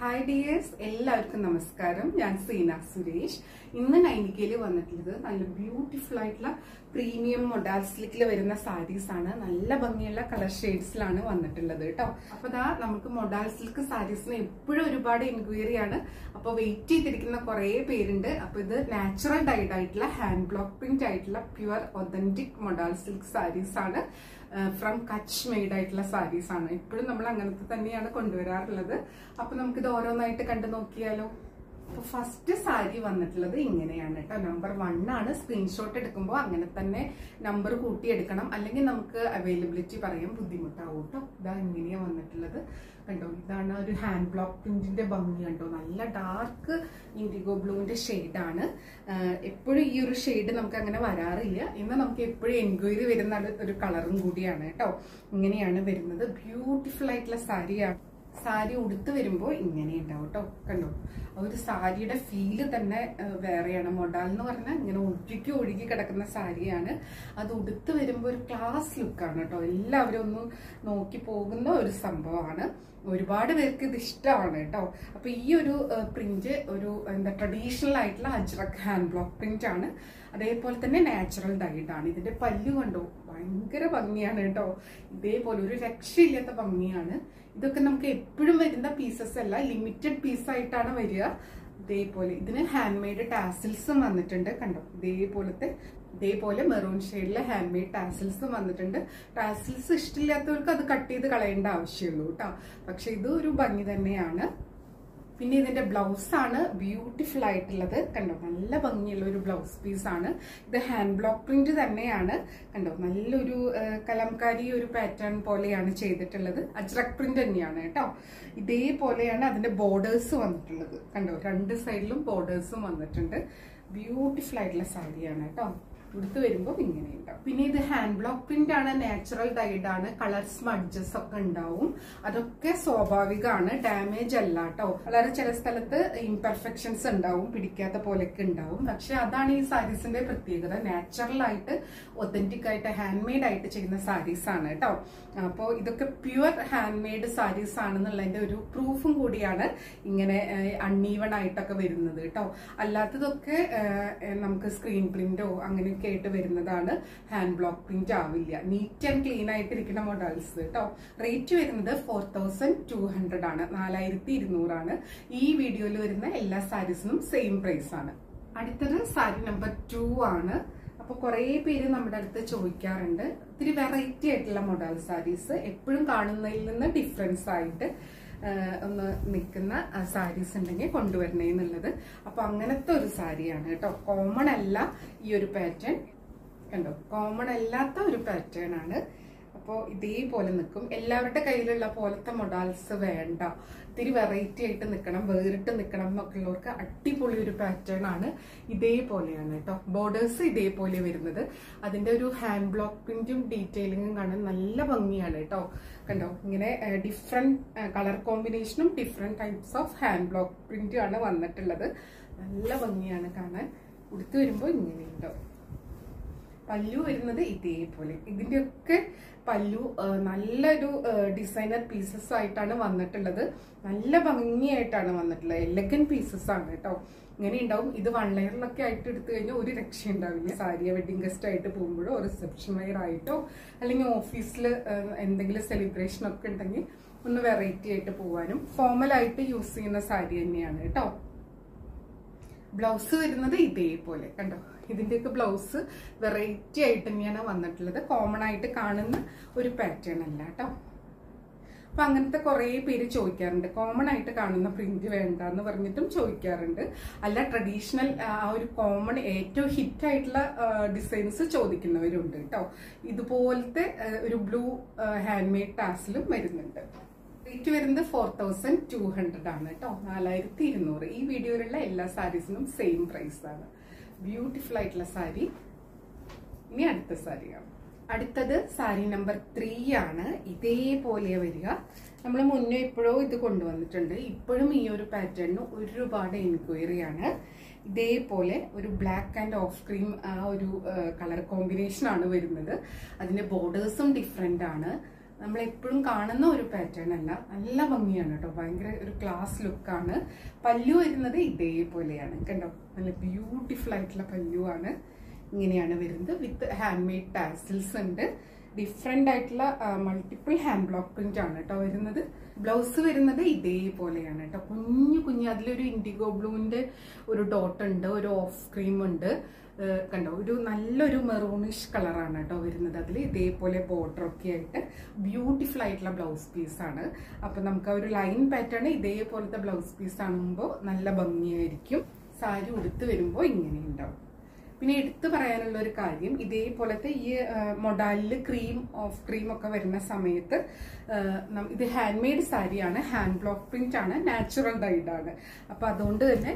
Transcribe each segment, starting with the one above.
Hi dears, എല്ലാവർക്കും നമസ്കാരം. ഞാൻ സീന സുരേഷ്. ഇന്ന് നൈനിക്കയിൽ വന്നിട്ടുള്ളത് നല്ല ബ്യൂട്ടിഫുൾ ആയിട്ടുള്ള പ്രീമിയം മൊഡാൽ സിൽക്കിൽ വരുന്ന സാരീസ് ആണ്. നല്ല ഭംഗിയുള്ള കളർ ഷെയ്ഡ്സിലാണ് വന്നിട്ടുള്ളത് കേട്ടോ. അപ്പൊ ദാ നമുക്ക് മൊഡാൽ സിൽക്ക് സാരീസിന് എപ്പോഴും ഒരുപാട് എൻക്വയറി ആണ്. അപ്പൊ വെയിറ്റ് ചെയ്തിരിക്കുന്ന കുറെ പേരുണ്ട്. അപ്പൊ ഇത് നാച്ചുറൽ ഡൈഡ് ആയിട്ടുള്ള ഹാൻഡ് ബ്ലോക്ക് പ്രിന്റ് ആയിട്ടുള്ള pure authentic modal silk sarees ആണ്. ഫ്രം കച്ച് മെയ്ഡ് ആയിട്ടുള്ള സാരീസ് ആണ്. ഇപ്പോഴും നമ്മൾ അങ്ങനത്തെ തന്നെയാണ് കൊണ്ടുവരാറുള്ളത്. അപ്പൊ നമുക്കിത് ഓരോന്നായിട്ട് കണ്ടു നോക്കിയാലോ. അപ്പൊ ഫസ്റ്റ് സാരി വന്നിട്ടുള്ളത് ഇങ്ങനെയാണ് കേട്ടോ. നമ്പർ 1 ആണ്. സ്ക്രീൻഷോട്ട് എടുക്കുമ്പോൾ അങ്ങനെ തന്നെ നമ്പർ കൂട്ടിയെടുക്കണം, അല്ലെങ്കിൽ നമുക്ക് അവൈലബിലിറ്റി പറയാൻ ബുദ്ധിമുട്ടാവും കേട്ടോ. ഇതാ ഇങ്ങനെയാ വന്നിട്ടുള്ളത് കണ്ടോ. ഇതാണ് ഒരു ഹാൻഡ് ബ്ലോക്ക് പ്രിന്റിന്റെ ഭംഗി കണ്ടോ. നല്ല ഡാർക്ക് ഇൻഡിഗോ ബ്ലൂവിന്റെ ഷെയ്ഡാണ്. എപ്പോഴും ഈ ഒരു ഷെയ്ഡ് നമുക്ക് അങ്ങനെ വരാറില്ല. ഇന്ന് നമുക്ക് എപ്പോഴും എൻക്വയറി വരുന്ന ഒരു കളറും കൂടിയാണ് കേട്ടോ. ഇങ്ങനെയാണ് വരുന്നത്. ബ്യൂട്ടിഫുൾ ആയിട്ടുള്ള സാരിയാണ്. സാരി ഉടുത്ത് വരുമ്പോൾ ഇങ്ങനെ ഉണ്ടാവും കേട്ടോ. കണ്ടോ, ഒരു സാരിയുടെ ഫീല് തന്നെ വേറെയാണ്. മൊഡാൽ എന്ന് പറഞ്ഞാൽ ഇങ്ങനെ ഒഴുകി കിടക്കുന്ന സാരിയാണ്. അത് ഉടുത്ത് വരുമ്പോൾ ഒരു ക്ലാസ് ലുക്കാണ് കേട്ടോ. എല്ലാവരും ഒന്ന് നോക്കി പോകുന്ന ഒരു സംഭവമാണ്. ഒരുപാട് പേർക്ക് ഇത് ഇഷ്ടമാണ് കേട്ടോ. അപ്പൊ ഈ ഒരു പ്രിന്റ് ഒരു ട്രഡീഷണൽ ആയിട്ടുള്ള അജ്രക് ഹാൻഡ് ബ്ലോക്ക് പ്രിന്റ് ആണ്. അതേപോലെ തന്നെ നാച്ചുറൽ ഡൈഡ് ആണ്. ഇതിന്റെ പല്ലു കണ്ടോ, ഭയങ്കര ഭംഗിയാണ് കേട്ടോ. ഇതേപോലെ ഒരു രക്ഷയില്ലാത്ത ഭംഗിയാണ്. ഇതൊക്കെ നമുക്ക് എപ്പോഴും വരുന്ന പീസസ് അല്ല, ലിമിറ്റഡ് പീസ് ആയിട്ടാണ് വരിക. ഇതേപോലെ ഇതിന് ഹാൻഡ് മെയ്ഡ് ടാസിൽസും വന്നിട്ടുണ്ട് കണ്ടോ. ഇതേപോലെ മെറൂൺ ഷെയ്ഡിലെ ഹാൻഡ് മെയ്ഡ് ടാസിൽസും വന്നിട്ടുണ്ട്. ടാസിൽസ് ഇഷ്ടമില്ലാത്തവർക്ക് അത് കട്ട് ചെയ്ത് കളയേണ്ട ആവശ്യമുള്ളൂ കേട്ടോ. പക്ഷെ ഇത് ഒരു ഭംഗി തന്നെയാണ്. പിന്നെ ഇതിന്റെ ബ്ലൗസ് ആണ് ബ്യൂട്ടിഫുൾ ആയിട്ടുള്ളത് കണ്ടോ. നല്ല ഭംഗിയുള്ള ഒരു ബ്ലൗസ് പീസ് ആണ്. ഇത് ഹാൻഡ് ബ്ലോക്ക് പ്രിന്റ് തന്നെയാണ് കണ്ടോ. നല്ലൊരു കലംകാരി ഒരു പാറ്റേൺ പോലെയാണ് ചെയ്തിട്ടുള്ളത്. അജ്രക് പ്രിന്റ് തന്നെയാണ് കേട്ടോ. ഇതേപോലെയാണ് അതിന്റെ ബോർഡേഴ്സ് വന്നിട്ടുള്ളത് കണ്ടോ. രണ്ട് സൈഡിലും ബോർഡേഴ്സും വന്നിട്ടുണ്ട്. ബ്യൂട്ടിഫുൾ ആയിട്ടുള്ള സാരിയാണ് കേട്ടോ. ഉടുത്ത് വരുമ്പോൾ ഇങ്ങനെ ഉണ്ടാവും. പിന്നെ ഇത് ഹാൻഡ് ബ്ലോക്ക് പ്രിന്റ് ആണ്, നാച്ചുറൽ ഡൈഡ് ആണ്. കളർ സ്മഡ്ജസ് ഒക്കെ ഉണ്ടാവും. അതൊക്കെ സ്വാഭാവികമാണ്, ഡാമേജ് അല്ല കേട്ടോ. വളരെ ചില സ്ഥലത്ത് ഇംപെർഫെക്ഷൻസ് ഉണ്ടാവും, പിടിക്കാത്ത പോലെയൊക്കെ ഉണ്ടാവും. പക്ഷെ അതാണ് ഈ സാരീസിന്റെ പ്രത്യേകത. നാച്ചുറൽ ആയിട്ട് ഒതന്റിക് ആയിട്ട് ഹാൻഡ് മെയ്ഡ് ആയിട്ട് ചെയ്യുന്ന സാരീസ് ആണ് കേട്ടോ. അപ്പോൾ ഇതൊക്കെ പ്യുവർ ഹാൻഡ് മെയ്ഡ് സാരീസ് ആണെന്നുള്ളതിന്റെ ഒരു പ്രൂഫും കൂടിയാണ് ഇങ്ങനെ അൺഈവൺ ആയിട്ടൊക്കെ വരുന്നത് കേട്ടോ. അല്ലാത്തതൊക്കെ നമുക്ക് സ്ക്രീൻ പ്രിന്റോ അങ്ങനെയൊക്കെ ആയിട്ട് വരുന്നതാണ്. ഹാൻഡ് ബ്ലോക്ക് പ്രിന്റ് ആവില്ല. നീറ്റ് ആൻഡ് ക്ലീൻ ആയിട്ടിരിക്കുന്ന മോഡൽസ് കേട്ടോ. റേറ്റ് വരുന്നത് 4200 ആണ്, 4200 ആണ്. ഈ വീഡിയോയിൽ വരുന്ന എല്ലാ സാരീസിനും സെയിം പ്രൈസ് ആണ്. അടുത്തത് സാരി നമ്പർ 2 ആണ്. അപ്പൊ കുറെ പേര് നമ്മുടെ അടുത്ത് ചോദിക്കാറുണ്ട്, ഇത്തിരി വെറൈറ്റി ആയിട്ടുള്ള മോഡൽ സാരീസ് എപ്പോഴും കാണുന്നതിൽ നിന്ന് ഡിഫറൻസ് ആയിട്ട് ഒന്ന് നിൽക്കുന്ന സാരീസ് ഉണ്ടെങ്കിൽ കൊണ്ടുവരണേ എന്നുള്ളത്. അപ്പൊ അങ്ങനത്തെ ഒരു സാരിയാണ് കേട്ടോ. കോമൺ അല്ല ഈ ഒരു പാറ്റേൺ കണ്ടോ. കോമൺ അല്ലാത്ത ഒരു പാറ്റേൺ ആണ്. അപ്പോൾ ഇതേപോലെ നിൽക്കും. എല്ലാവരുടെ കയ്യിലുള്ള പോലത്തെ മൊഡാൽസ് വേണ്ട, ഇത്തിരി വെറൈറ്റി ആയിട്ട് നിൽക്കണം, വേറിട്ട് നിൽക്കണം എന്നൊക്കെ ഉള്ളവർക്ക് അടിപൊളി ഒരു പാറ്റേൺ ആണ്. ഇതേപോലെയാണ് കേട്ടോ. ബോർഡേഴ്സ് ഇതേപോലെ വരുന്നത്. അതിന്റെ ഒരു ഹാൻഡ് ബ്ലോക്ക് പ്രിന്റും ഡീറ്റെയിലിങ്ങും കാണാൻ നല്ല ഭംഗിയാണ് കേട്ടോ. കണ്ടോ, ഇങ്ങനെ ഡിഫറെന്റ് കളർ കോമ്പിനേഷനും different types of hand block പ്രിന്റും ആണ് വന്നിട്ടുള്ളത്. നല്ല ഭംഗിയാണ് കാണാൻ. ഉടുത്ത് വരുമ്പോൾ ഇങ്ങനെ ഉണ്ടാവും. പല്ലു വരുന്നത് ഇതേപോലെ. ഇതിന്റെയൊക്കെ പല്ലു നല്ലൊരു ഡിസൈനർ പീസസ് ആയിട്ടാണ് വന്നിട്ടുള്ളത്. നല്ല ഭംഗിയായിട്ടാണ് വന്നിട്ടുള്ളത്. എലഗന്റ് പീസസ് ആണ് കേട്ടോ. ഇങ്ങനെ ഉണ്ടാവും. ഇത് 1 ലെയറിലൊക്കെ ആയിട്ട് എടുത്തു കഴിഞ്ഞാൽ ഒരു രക്ഷ ഉണ്ടാവില്ല. സാരിയ വെഡിങ് ഗസ്റ്റ് ആയിട്ട് പോകുമ്പോഴോ റിസപ്ഷൻ വെയർ ആയിട്ടോ അല്ലെങ്കിൽ ഓഫീസിൽ എന്തെങ്കിലും സെലിബ്രേഷൻ ഒക്കെ ഉണ്ടെങ്കിൽ ഒന്ന് വെറൈറ്റി ആയിട്ട് പോകാനും ഫോർമൽ ആയിട്ട് യൂസ് ചെയ്യുന്ന സാരി തന്നെയാണ് കേട്ടോ. ബ്ലൗസ് വരുന്നത് ഇതേപോലെ കണ്ടോ. ഇതിന്റെയൊക്കെ ബ്ലൗസ് വെറൈറ്റി ആയിട്ട് തന്നെയാണ് വന്നിട്ടുള്ളത്. കോമൺ ആയിട്ട് കാണുന്ന ഒരു പാറ്റേൺ അല്ല കേട്ടോ. അപ്പൊ അങ്ങനത്തെ കുറെ പേര് ചോദിക്കാറുണ്ട്, കോമൺ ആയിട്ട് കാണുന്ന പ്രിന്റ് വേണ്ട എന്ന് പറഞ്ഞിട്ടും ചോദിക്കാറുണ്ട്. അല്ല, ട്രഡീഷണൽ ആ ഒരു കോമൺ ഏറ്റവും ഹിറ്റ് ആയിട്ടുള്ള ഡിസൈൻസ് ചോദിക്കുന്നവരുണ്ട് കേട്ടോ. ഇതുപോലത്തെ ഒരു ബ്ലൂ ഹാൻഡ് മെയ്ഡ് ടാസിലും വരുന്നുണ്ട്. റേറ്റ് വരുന്നത് 4200 ആണ് കേട്ടോ. 4200. ഈ വീഡിയോയിലുള്ള എല്ലാ സാരീസിനും സെയിം പ്രൈസ് ആണ്. ബ്യൂട്ടിഫുൾ ആയിട്ടുള്ള സാരി. ഇനി അടുത്ത സാരിയാണ്. അടുത്തത് സാരി നമ്പർ 3 ആണ്. ഇതേപോലെ വരിക. നമ്മൾ മുന്നേ ഇപ്പോഴോ ഇത് കൊണ്ടുവന്നിട്ടുണ്ട്. ഇപ്പോഴും ഈ ഒരു പാറ്റേണിന് ഒരുപാട് എൻക്വയറി ആണ്. ഇതേപോലെ ഒരു ബ്ലാക്ക് ആൻഡ് ഓഫ് ക്രീം ആ ഒരു കളർ കോമ്പിനേഷൻ ആണ് വരുന്നത്. അതിന്റെ ബോർഡേഴ്സും ഡിഫറെന്റ് ആണ്. നമ്മളെപ്പോഴും കാണുന്ന ഒരു പാറ്റേൺ അല്ല, നല്ല ഭംഗിയാണ് കേട്ടോ. ഭയങ്കര ഒരു ക്ലാസ് ലുക്കാണ്. പല്ലു വരുന്നത് ഇതേപോലെയാണ് കണ്ടോ, നല്ല ബ്യൂട്ടിഫുൾ ആയിട്ടുള്ള പല്ലുവാണ്. ഇങ്ങനെയാണ് വരുന്നത്. വിത്ത് ഹാൻഡ് മെയ്ഡ് ടാസിൽസ് ഉണ്ട്. ഡിഫറെന്റ് ആയിട്ടുള്ള മൾട്ടിപ്പിൾ ഹാൻഡ് ബ്ലോക്ക് പ്രിന്റ് ആണ് കേട്ടോ വരുന്നത്. ബ്ലൗസ് വരുന്നത് ഇതേപോലെയാണ് കേട്ടോ. കുഞ്ഞു കുഞ്ഞു അതിലൊരു ഇൻഡിഗോ ബ്ലൂവിന്റെ ഒരു ഡോട്ട് ഉണ്ട്, ഒരു ഓഫ് ക്രീം ഉണ്ട് കണ്ടോ. ഒരു നല്ലൊരു മെറൂണിഷ് കളറാണ് കേട്ടോ വരുന്നത്. അതിൽ ഇതേപോലെ ബോർഡർ ഒക്കെ ആയിട്ട് ബ്യൂട്ടിഫുൾ ആയിട്ടുള്ള ബ്ലൗസ് പീസാണ്. അപ്പൊ നമുക്ക് ആ ഒരു ലൈൻ പാറ്റേൺ ഇതേപോലത്തെ ബ്ലൗസ് പീസ് ആകുമ്പോൾ നല്ല ഭംഗിയായിരിക്കും. സാരി ഉടുത്ത് വരുമ്പോൾ ഇങ്ങനെ ഉണ്ടാവും. പിന്നെ എടുത്തു പറയാനുള്ള ഒരു കാര്യം, ഇതേപോലത്തെ ഈ മൊഡാലില് ക്രീം ഓഫ് ക്രീം ഒക്കെ വരുന്ന സമയത്ത് ഇത് ഹാൻഡ് മെയ്ഡ് സാരിയാണ്, ഹാൻഡ് ബ്ലോക്ക് പ്രിന്റ് ആണ്, നാച്ചുറൽ ഡൈഡ് ആണ്. അപ്പൊ അതുകൊണ്ട് തന്നെ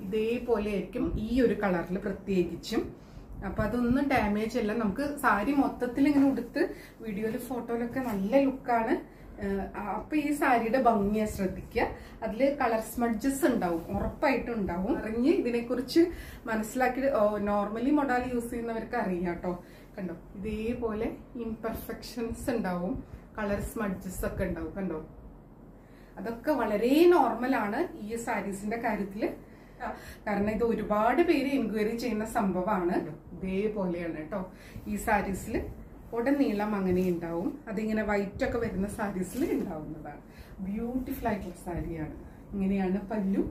ഇതേപോലെ ആയിരിക്കും ഈ ഒരു കളറിൽ പ്രത്യേകിച്ചും. അപ്പൊ അതൊന്നും ഡാമേജ് അല്ല. നമുക്ക് സാരി മൊത്തത്തിൽ ഇങ്ങനെ ഉടുത്ത് വീഡിയോയില് ഫോട്ടോയിലൊക്കെ നല്ല ലുക്കാണ്. അപ്പൊ ഈ സാരിയുടെ ഭംഗിയെ ശ്രദ്ധിക്കുക. അതില് കളർ സ്മഡ്ജസ് ഉണ്ടാവും, ഉറപ്പായിട്ടും ഉണ്ടാവും. അറിഞ്ഞ് ഇതിനെക്കുറിച്ച് മനസ്സിലാക്കി നോർമലി മൊഡാൽ യൂസ് ചെയ്യുന്നവർക്ക് അറിയാം കേട്ടോ. കണ്ടോ, ഇതേപോലെ ഇംപെർഫെക്ഷൻസ് ഉണ്ടാവും, കളർ സ്മഡ്ജസ് ഒക്കെ ഉണ്ടാവും കണ്ടോ. അതൊക്കെ വളരെ നോർമലാണ് ഈ സാരീസിന്റെ കാര്യത്തില്. കാരണം ഇത് ഒരുപാട് പേര് എൻക്വയറി ചെയ്യുന്ന സംഭവമാണ്. ഇതേപോലെയാണ് കേട്ടോ ഈ സാരീസിൽ ഉടനീളം അങ്ങനെ ഉണ്ടാവും. അതിങ്ങനെ വൈറ്റ് ഒക്കെ വരുന്ന സാരീസിൽ ഉണ്ടാവുന്നതാണ്. ബ്യൂട്ടിഫുൾ ആയിട്ടുള്ള സാരിയാണ്. ഇങ്ങനെയാണ് പല്ലു,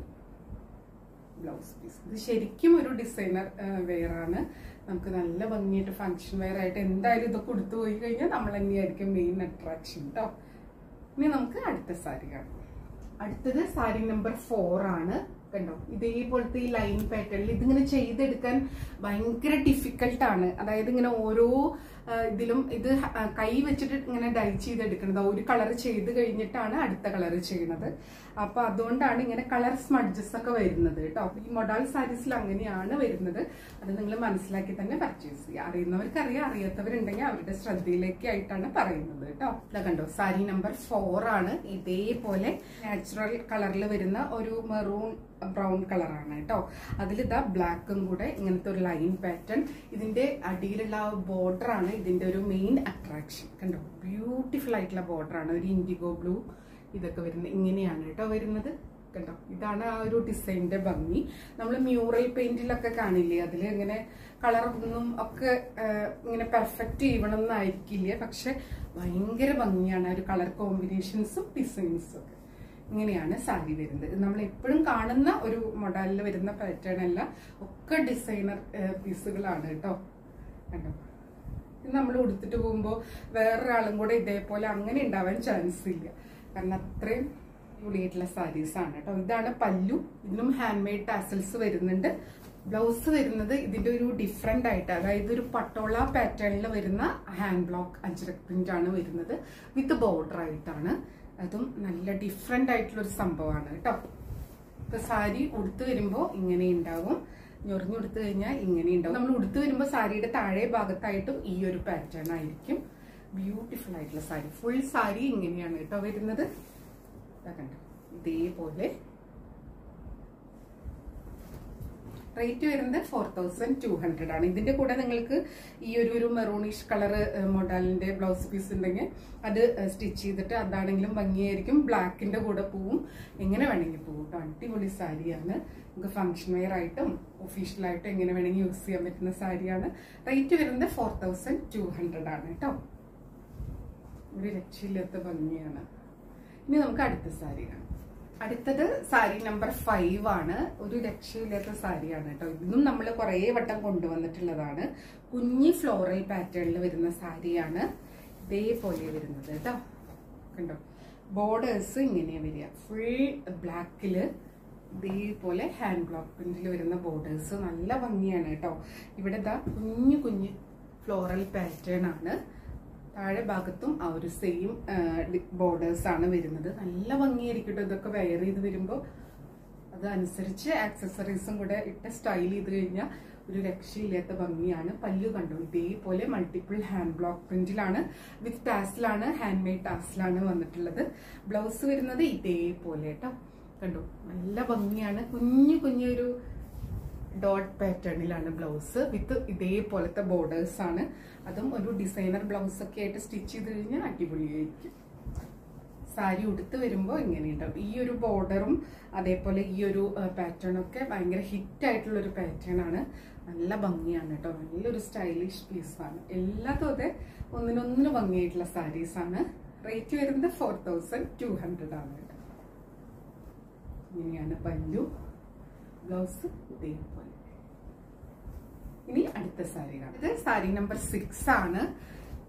ബ്ലൗസ് പീസ്. ഇത് ശരിക്കും ഒരു ഡിസൈനർ വെയർ ആണ്. നമുക്ക് നല്ല ഭംഗിയായിട്ട് ഫംഗ്ഷൻ വെയർ ആയിട്ട് എന്തായാലും ഇതൊക്കെ കൊടുത്തു പോയി കഴിഞ്ഞാൽ നമ്മൾ തന്നെയായിരിക്കും മെയിൻ അട്രാക്ഷൻ കേട്ടോ. ഇനി നമുക്ക് അടുത്ത സാരി കാണാം. അടുത്തത് സാരി നമ്പർ 4 ആണ് കണ്ടോ. ഇതേപോലത്തെ ഈ ലൈൻ പാറ്റേണിൽ ഇതിങ്ങനെ ചെയ്തെടുക്കാൻ ഭയങ്കര ഡിഫിക്കൽട്ടാണ്. അതായത് ഇങ്ങനെ ഓരോ ഇതിലും ഇത് കൈ വെച്ചിട്ട് ഇങ്ങനെ ഡൈ ചെയ്തെടുക്കുന്നത്. ഒരു കളർ ചെയ്ത് കഴിഞ്ഞിട്ടാണ് അടുത്ത കളർ ചെയ്യുന്നത്. അപ്പൊ അതുകൊണ്ടാണ് ഇങ്ങനെ കളർ സ്മഡ്ജസ് ഒക്കെ വരുന്നത് കേട്ടോ. ഈ മൊഡാൾ സാരീസിൽ അങ്ങനെയാണ് വരുന്നത്. അത് നിങ്ങൾ മനസ്സിലാക്കി തന്നെ പർച്ചേസ് ചെയ്യുക. അറിയുന്നവർക്ക് അറിയാം, അറിയാത്തവരുണ്ടെങ്കിൽ അവരുടെ ശ്രദ്ധയിലേക്ക് ആയിട്ടാണ് പറയുന്നത് കേട്ടോ. ഇതാ കണ്ടോ, സാരി നമ്പർ 4 ആണ്. ഇതേപോലെ നാച്ചുറൽ കളറിൽ വരുന്ന ഒരു മെറൂൺ ബ്രൗൺ കളറാണ് കേട്ടോ. അതിലിതാ ബ്ലാക്കും കൂടെ ഇങ്ങനത്തെ ഒരു ലൈൻ പാറ്റേൺ. ഇതിന്റെ അടിയിലുള്ള ബോർഡർ ആണ് ഇതിന്റെ ഒരു മെയിൻ അട്രാക്ഷൻ കണ്ടോ. ബ്യൂട്ടിഫുൾ ആയിട്ടുള്ള ബോർഡർ ആണ്, ഒരു ഇൻഡിഗോ ബ്ലൂ ഇതൊക്കെ വരുന്നത്. ഇങ്ങനെയാണ് കേട്ടോ വരുന്നത് കണ്ടോ. ഇതാണ് ആ ഒരു ഡിസൈനിന്റെ ഭംഗി. നമ്മൾ മ്യൂറൽ പെയിന്റിലൊക്കെ കാണില്ലേ, അതിൽ ഇങ്ങനെ കളറൊന്നും ഒക്കെ ഇങ്ങനെ പെർഫെക്റ്റ് ചെയ്യണം എന്നായിരിക്കില്ല, പക്ഷെ ഭയങ്കര ഭംഗിയാണ് ആ ഒരു കളർ കോമ്പിനേഷൻസും ഡിസൈൻസും ഒക്കെ. ഇങ്ങനെയാണ് സാരി വരുന്നത്. നമ്മൾ എപ്പോഴും കാണുന്ന ഒരു മോഡലിൽ വരുന്ന പാറ്റേൺ അല്ല, ഒക്കെ ഡിസൈനർ പീസുകളാണ് കേട്ടോ കണ്ടോ. ഇത് നമ്മൾ ഉടുത്തിട്ട് പോകുമ്പോൾ വേറൊരാളും കൂടെ ഇതേപോലെ അങ്ങനെ ഉണ്ടാവാൻ ചാൻസ് ഇല്ല, കാരണം അത്രയും അടിപൊളിയായിട്ടുള്ള സാരീസ് ആണ് കേട്ടോ. ഇതാണ് പല്ലു. ഇതിനും ഹാൻഡ് മെയ്ഡ് ടാസൽസ് വരുന്നുണ്ട്. ബ്ലൗസ് വരുന്നത് ഇതിന്റെ ഒരു ഡിഫറെന്റ് ആയിട്ട്, അതായത് ഒരു പട്ടോള പാറ്റേണിൽ വരുന്ന ഹാൻഡ് ബ്ലോക്ക് അജ്രക് പ്രിന്റ് ആണ് വരുന്നത്. വിത്ത് ബോർഡർ ആയിട്ടാണ്. അതും നല്ല ഡിഫറെന്റ് ആയിട്ടുള്ള ഒരു സംഭവമാണ് കേട്ടോ. ഇപ്പൊ സാരി ഉടുത്ത് വരുമ്പോ ഇങ്ങനെ ഉണ്ടാവും, ഞൊറിഞ്ഞുടുത്ത് കഴിഞ്ഞാൽ ഇങ്ങനെ ഉണ്ടാവും. നമ്മൾ ഉടുത്ത് വരുമ്പോ സാരിയുടെ താഴെ ഭാഗത്തായിട്ടും ഈ ഒരു പാറ്റേൺ ആയിരിക്കും. ബ്യൂട്ടിഫുൾ ആയിട്ടുള്ള സാരി. ഫുൾ സാരി ഇങ്ങനെയാണ് കേട്ടോ വരുന്നത്. കണ്ടോ, ഇതേപോലെ. റേറ്റ് വരുന്നത് 4200 ആണ്. ഇതിന്റെ കൂടെ നിങ്ങൾക്ക് ഈ ഒരു മെറൂണിഷ് കളർ മോഡലിന്റെ ബ്ലൗസ് പീസ് ഉണ്ടെങ്കിൽ അത് സ്റ്റിച്ച് ചെയ്തിട്ട് അതാണെങ്കിലും ഭംഗിയായിരിക്കും. ബ്ലാക്കിന്റെ കൂടെ പോവും, എങ്ങനെ വേണമെങ്കിൽ പോവും. അടിപൊളി സാരിയാണ്. നമുക്ക് ഫംഗ്ഷൻ വെയർ ആയിട്ടും ഒഫീഷ്യലായിട്ടും എങ്ങനെ വേണമെങ്കിൽ യൂസ് ചെയ്യാൻ പറ്റുന്ന സാരിയാണ്. റേറ്റ് വരുന്നത് 4200 ആണ് കേട്ടോ. ഒരു രക്ഷയില്ലാത്ത ഭംഗിയാണ്. ഇനി നമുക്ക് അടുത്ത സാരി കാണാം. അടുത്തത് സാരി നമ്പർ 5 ആണ്. ഒരു രക്ഷയില്ലാത്ത സാരിയാണ് കേട്ടോ. ഇതും നമ്മൾ കുറേ വട്ടം കൊണ്ടുവന്നിട്ടുള്ളതാണ്. കുഞ്ഞി ഫ്ലോറൽ പാറ്റേണിൽ വരുന്ന സാരിയാണ്. ഇതേപോലെ വരുന്നത് കേട്ടോ കണ്ടോ. ബോർഡേഴ്സ് ഇങ്ങനെ വരിക, ഫുൾ ബ്ലാക്കില് ഇതേപോലെ ഹാൻഡ് ബ്ലോക്ക് പ്രിന്റിൽ വരുന്ന ബോർഡേഴ്സ് നല്ല ഭംഗിയാണ് കേട്ടോ. ഇവിടെ ഇതാ കുഞ്ഞു കുഞ്ഞു ഫ്ലോറൽ പാറ്റേൺ ആണ്. താഴെ ഭാഗത്തും ആ ഒരു സെയിം ബോർഡേഴ്സ് ആണ് വരുന്നത്. നല്ല ഭംഗിയായിരിക്കും ഇതൊക്കെ വെയർ ചെയ്ത് വരുമ്പോൾ. അതനുസരിച്ച് ആക്സസറീസും കൂടെ ഇട്ട് സ്റ്റൈൽ ചെയ്ത് കഴിഞ്ഞാൽ ഒരു രക്ഷയില്ലാത്ത ഭംഗിയാണ്. പല്ലു കണ്ടു, ഇതേപോലെ മൾട്ടിപ്പിൾ ഹാൻഡ് ബ്ലോക്ക് പ്രിന്റിലാണ്, വിത്ത് ടാസിലാണ്, ഹാൻഡ് മെയ്ഡ് ടാസിലാണ് വന്നിട്ടുള്ളത്. ബ്ലൗസ് വരുന്നത് ഇതേപോലെ കേട്ടോ കണ്ടു. നല്ല ഭംഗിയാണ്. കുഞ്ഞു കുഞ്ഞൊരു ഡോട്ട് പാറ്റേണിലാണ് ബ്ലൗസ് വിത്ത് ഇതേപോലത്തെ ബോർഡേഴ്സ് ആണ്. അതും ഒരു ഡിസൈനർ ബ്ലൗസ് ഒക്കെ ആയിട്ട് സ്റ്റിച്ച് ചെയ്ത് കഴിഞ്ഞാൽ അടിപൊളിയായിരിക്കും. സാരി ഉടുത്ത് വരുമ്പോൾ ഇങ്ങനെയുണ്ടാവും. ഈ ഒരു ബോർഡറും അതേപോലെ ഈ ഒരു പാറ്റേൺ ഒക്കെ ഭയങ്കര ഹിറ്റ് ആയിട്ടുള്ള ഒരു പാറ്റേൺ ആണ്. നല്ല ഭംഗിയാണ് കേട്ടോ. നല്ലൊരു സ്റ്റൈലിഷ് പീസാണ്. എല്ലാത്തും അതെ ഒന്നിനൊന്നിന് ഭംഗിയായിട്ടുള്ള സാരീസ് ആണ്. റേറ്റ് വരുന്നത് 4200 ആണ് കേട്ടോ. ഇങ്ങനെയാണ് പല്ലു, ബ്ലൗസ് ഇതേപോലെ. ഇനി അടുത്ത സാരി കാണാം. ഇത് സാരി നമ്പർ 6 ആണ്.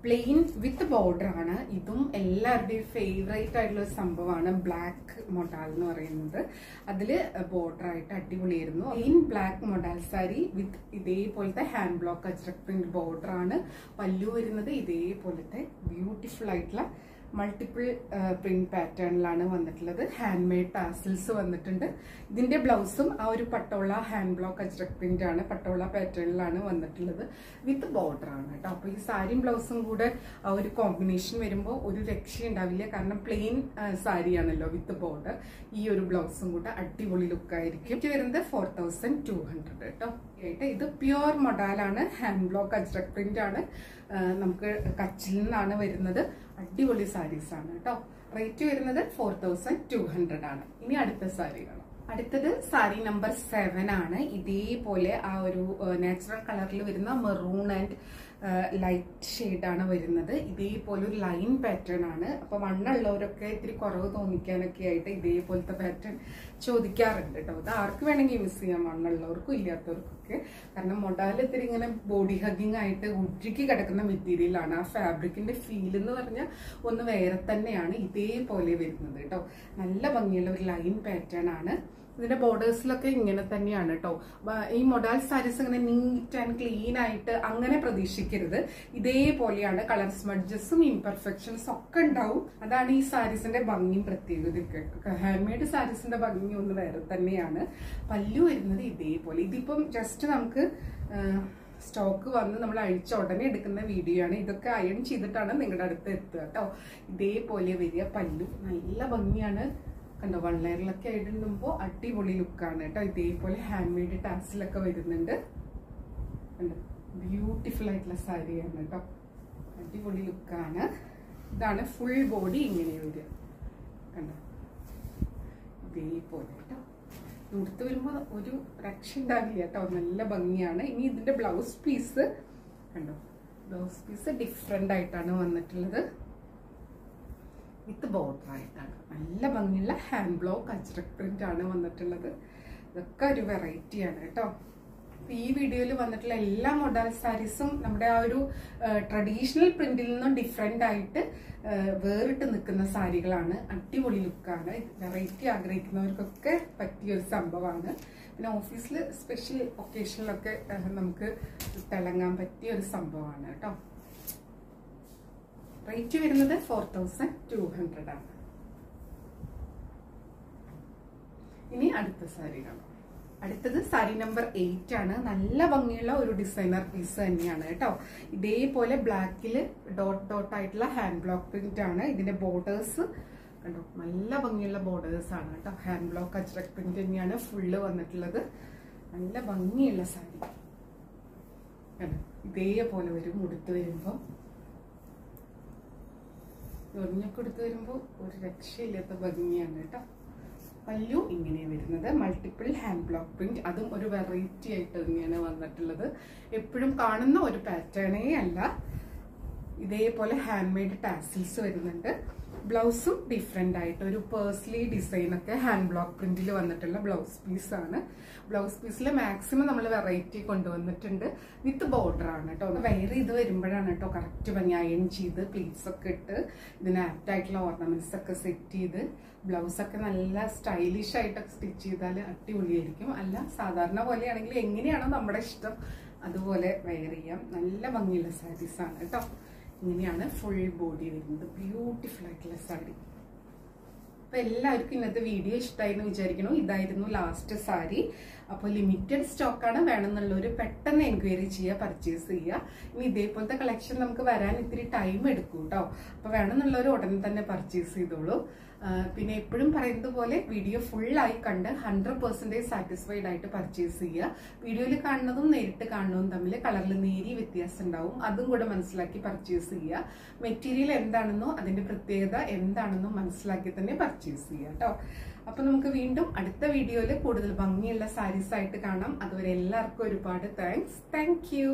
പ്ലെയിൻ വിത്ത് ബോർഡർ ആണ്. ഇതും എല്ലാവരുടെയും ഫേവറേറ്റ് ആയിട്ടുള്ള ഒരു സംഭവമാണ്. ബ്ലാക്ക് മൊഡാൽ എന്ന് പറയുന്നത്. അതില് ബോർഡർ ആയിട്ട് അടിപൊളിയായിരുന്നു. പ്ലെയിൻ ബ്ലാക്ക് മൊഡാൽ സാരി വിത്ത് ഇതേപോലത്തെ hand block Ajrak print border ആണ്. പല്ലു വരുന്നത് ഇതേപോലത്തെ ബ്യൂട്ടിഫുൾ ആയിട്ടുള്ള മൾട്ടിപ്പിൾ പ്രിന്റ് പാറ്റേണിലാണ് വന്നിട്ടുള്ളത്. ഹാൻഡ് മെയ്ഡ് ടാസിൽസ് വന്നിട്ടുണ്ട്. ഇതിന്റെ ബ്ലൗസും ആ ഒരു patola hand block Ajrak print ആണ്. പട്ടോള പാറ്റേണിലാണ് വന്നിട്ടുള്ളത്. വിത്ത് ബോർഡർ ആണ് കേട്ടോ. അപ്പൊ ഈ സാരിയും ബ്ലൗസും കൂടെ ആ ഒരു കോമ്പിനേഷൻ വരുമ്പോൾ ഒരു രക്ഷയുണ്ടാവില്ല. കാരണം പ്ലെയിൻ സാരിയാണല്ലോ വിത്ത് ബോർഡർ. ഈ ഒരു ബ്ലൗസും കൂടെ അടിപൊളി ലുക്കായിരിക്കും. ഇത് വരുന്നത് 4200 കേട്ടോ. ഇത് പ്യുവർ മൊഡാലാണ്. ഹാൻഡ് ബ്ലോക്ക് അജ്രക് പ്രിന്റ് ആണ്. നമുക്ക് കച്ചിൽ നിന്നാണ് വരുന്നത്. അടിപൊളി സാരീസ് ആണ് കേട്ടോ. റേറ്റ് വരുന്നത് 4200 ആണ്. ഇനി അടുത്ത സാരി കാണാം. അടുത്തത് സാരി നമ്പർ 7 ആണ്. ഇതേപോലെ ആ ഒരു നാച്ചുറൽ കളറിൽ വരുന്ന മെറൂൺ ആൻഡ് ലൈറ്റ് ഷെയ്ഡ് ആണ് വരുന്നത്. ഇതേപോലെ ഒരു ലൈൻ പാറ്റേൺ ആണ്. അപ്പൊ വണ്ണുള്ളവരൊക്കെ ഇത്തിരി കുറവ് തോന്നിക്കാനൊക്കെ ആയിട്ട് ഇതേപോലത്തെ പാറ്റേൺ ചോദിക്കാറുണ്ട് കേട്ടോ. ഇത് ആർക്ക് വേണമെങ്കിൽ യൂസ് ചെയ്യാം, വണ്ണുള്ളവർക്കും ഇല്ലാത്തവർക്കൊക്കെ. കാരണം മൊഡാൽ ഇത്തിരി ഇങ്ങനെ ബോഡി ഹഗിങ് ആയിട്ട് ഉരുക്കി കിടക്കുന്ന മെറ്റീരിയലാണ്. ആ ഫാബ്രിക്കിന്റെ ഫീൽ എന്ന് പറഞ്ഞാൽ ഒന്ന് വേറെ തന്നെയാണ്. ഇതേപോലെ വരുന്നത് കേട്ടോ. നല്ല ഭംഗിയുള്ള ഒരു ലൈൻ പാറ്റേൺ ആണ്. ഇതിന്റെ ബോർഡേഴ്സിലൊക്കെ ഇങ്ങനെ തന്നെയാണ് കേട്ടോ. ഈ മൊഡാൽ സാരീസ് ഇങ്ങനെ നീറ്റ് ആൻഡ് ക്ലീൻ ആയിട്ട് അങ്ങനെ പ്രതീക്ഷിക്കരുത്. ഇതേപോലെയാണ്. കളർ സ്മഡ്ജസും ഇംപെർഫെക്ഷൻസും ഒക്കെ ഉണ്ടാവും. അതാണ് ഈ സാരീസിന്റെ ഭംഗിയും പ്രത്യേകതയൊക്കെ. ഹാൻഡ് മെയ്ഡ് സാരീസിന്റെ ഭംഗി ഒന്ന് വേറെ തന്നെയാണ്. പല്ലു വരുന്നത് ഇതേപോലെ. ഇതിപ്പം ജസ്റ്റ് നമുക്ക് സ്റ്റോക്ക് വന്ന് നമ്മൾ അഴിച്ച ഉടനെ എടുക്കുന്ന വീഡിയോ ആണ്. ഇതൊക്കെ അയൺ ചെയ്തിട്ടാണ് നിങ്ങളുടെ അടുത്ത് എത്തുക കേട്ടോ. ഇതേപോലെ വരിക പല്ലു. നല്ല ഭംഗിയാണ് കണ്ടോ. വൺ ലെയറിലൊക്കെ ആയിട്ടുണ്ടുമ്പോ അടിപൊളി ലുക്കാണ് കേട്ടോ. ഇതേപോലെ ഹാൻഡ് മെയ്ഡ് ടാസിലൊക്കെ വരുന്നുണ്ട്. കണ്ടോ, ബ്യൂട്ടിഫുൾ ആയിട്ടുള്ള സാരിയാണ് കേട്ടോ. അടിപൊളി ലുക്കാണ്. ഇതാണ് ഫുൾ ബോഡി ഇങ്ങനെ വരിക. കണ്ടോ, ഇതേപോലെ കേട്ടോ. ഉടുത്ത് വരുമ്പോ ഒരു രക്ഷ ഉണ്ടാവില്ല കേട്ടോ. നല്ല ഭംഗിയാണ്. ഇനി ഇതിന്റെ ബ്ലൗസ് പീസ് കണ്ടോ. ബ്ലൗസ് പീസ് ഡിഫറെന്റ് ആയിട്ടാണ് വന്നിട്ടുള്ളത്. വിത്ത് ബോർഡർ ആയിട്ടാണ്. നല്ല ഭംഗിയുള്ള ഹാൻഡ് ബ്ലോക്ക് അജ്രക് പ്രിന്റ് ആണ് വന്നിട്ടുള്ളത്. ഇതൊക്കെ ഒരു വെറൈറ്റിയാണ് കേട്ടോ. ഈ വീഡിയോയിൽ വന്നിട്ടുള്ള എല്ലാ മൊഡാൽ സാരീസും നമ്മുടെ ആ ഒരു ട്രഡീഷണൽ പ്രിന്റിൽ നിന്നും ഡിഫറെന്റ് ആയിട്ട് വേറിട്ട് നിൽക്കുന്ന സാരികളാണ്. അടിപൊളി ലുക്കാണ്. വെറൈറ്റി ആഗ്രഹിക്കുന്നവർക്കൊക്കെ പറ്റിയ ഒരു സംഭവമാണ്. പിന്നെ ഓഫീസിൽ സ്പെഷ്യൽ ഒക്കേഷനിലൊക്കെ നമുക്ക് തിളങ്ങാൻ പറ്റിയ ഒരു സംഭവമാണ് കേട്ടോ. റേറ്റ് വരുന്നത് 4200 ആണ്. ഇനി അടുത്ത സാരി കാണാം. അടുത്തത് സാരി നമ്പർ 8 ആണ്. നല്ല ഭംഗിയുള്ള ഒരു ഡിസൈനർ പീസ് തന്നെയാണ് കേട്ടോ. ഇതേപോലെ ബ്ലാക്കിൽ ഡോട്ട് ഡോട്ട് ആയിട്ടുള്ള ഹാൻഡ് ബ്ലോക്ക് പ്രിന്റ് ആണ്. ഇതിന്റെ ബോർഡേഴ്സ് കണ്ടോ, നല്ല ഭംഗിയുള്ള ബോർഡേഴ്സ് ആണ് കേട്ടോ. ഹാൻഡ് ബ്ലോക്ക് അജ്രക് പ്രിന്റ് തന്നെയാണ് ഫുള്ള് വന്നിട്ടുള്ളത്. നല്ല ഭംഗിയുള്ള സാരി കണ്ടോ. ഇതേപോലെ വരും ഉടുത്ത് വരുമ്പോ. ഒരിഞ്ഞൊക്കെ എടുത്ത് വരുമ്പോൾ ഒരു രക്ഷയില്ലാത്ത ഭംഗിയാണ് കേട്ടോ. പല്ലു ഇങ്ങനെ വരുന്നത് മൾട്ടിപ്പിൾ ഹാൻഡ് ബ്ലോക്ക് പ്രിന്റ്. അതും ഒരു വെറൈറ്റി ആയിട്ട് തന്നെയാണ് വന്നിട്ടുള്ളത്. എപ്പോഴും കാണുന്ന ഒരു പാറ്റേണേ അല്ല. ഇതേപോലെ ഹാൻഡ് മെയ്ഡ് ടാസിൽസ് വരുന്നുണ്ട്. ബ്ലൗസും ഡിഫറെന്റ് ആയിട്ട് ഒരു പേഴ്സ്ലി ഡിസൈൻ ഒക്കെ ഹാൻഡ് ബ്ലോക്ക് പ്രിന്റിൽ വന്നിട്ടുള്ള ബ്ലൗസ് പീസാണ്. ബ്ലൗസ് പീസിൽ മാക്സിമം നമ്മൾ വെറൈറ്റി കൊണ്ടുവന്നിട്ടുണ്ട്. വിത്ത് ബോർഡർ ആണ് കേട്ടോ. വെയർ ചെയ്ത് വരുമ്പോഴാണ് കേട്ടോ കറക്റ്റ് ഭംഗി. അയൺ ചെയ്ത് പ്ലീറ്റ്സ് ഒക്കെ ഇട്ട് ഇതിന് ആപ്റ്റ് ആയിട്ടുള്ള ഓർണമെന്റ്സ് ഒക്കെ സെറ്റ് ചെയ്ത് ബ്ലൗസ് ഒക്കെ നല്ല സ്റ്റൈലിഷ് ആയിട്ടൊക്കെ സ്റ്റിച്ച് ചെയ്താൽ അടിപൊളിയായിരിക്കും. അല്ല സാധാരണ പോലെയാണെങ്കിൽ എങ്ങനെയാണോ നമ്മുടെ ഇഷ്ടം അതുപോലെ വെയർ ചെയ്യാം. നല്ല ഭംഗിയുള്ള സാരീസ് ആണ് കേട്ടോ. ഇങ്ങനെയാണ് ഫുൾ ബോഡി വരുന്നത്. ബ്യൂട്ടിഫുൾ ആയിട്ടുള്ള സാരി. അപ്പൊ എല്ലാവർക്കും ഇന്നത്തെ വീഡിയോ ഇഷ്ടമായി എന്ന് വിചാരിക്കുന്നു. ഇതായിരുന്നു ലാസ്റ്റ് സാരി. അപ്പോൾ ലിമിറ്റഡ് സ്റ്റോക്കാണ്. വേണമെന്നുള്ളവർ പെട്ടെന്ന് എൻക്വയറി ചെയ്യുക, പർച്ചേസ് ചെയ്യുക. ഇനി ഇതേപോലത്തെ കളക്ഷൻ നമുക്ക് വരാൻ ഇത്തിരി ടൈം എടുക്കും കേട്ടോ. അപ്പൊ വേണമെന്നുള്ളവർ ഉടനെ തന്നെ പർച്ചേസ് ചെയ്തോളൂ. പിന്നെ എപ്പോഴും പറയുന്നത് പോലെ വീഡിയോ ഫുള്ളായി കണ്ട് 100% സാറ്റിസ്ഫൈഡ് ആയിട്ട് പർച്ചേസ് ചെയ്യുക. വീഡിയോയിൽ കാണുന്നതും നേരിട്ട് കാണുന്നതും തമ്മിൽ കളറിൽ നേരിയ വ്യത്യാസം ഉണ്ടാവും. അതും കൂടെ മനസ്സിലാക്കി പർച്ചേസ് ചെയ്യുക. മെറ്റീരിയൽ എന്താണെന്നോ അതിന്റെ പ്രത്യേകത എന്താണെന്നോ മനസ്സിലാക്കി തന്നെ പർച്ചേസ് ചെയ്യുക കേട്ടോ. അപ്പൊ നമുക്ക് വീണ്ടും അടുത്ത വീഡിയോയിൽ കൂടുതൽ ഭംഗിയുള്ള സാരീസ് ആയിട്ട് കാണാം. അതുവരെ എല്ലാവർക്കും ഒരുപാട് താങ്ക്സ്. Thank you.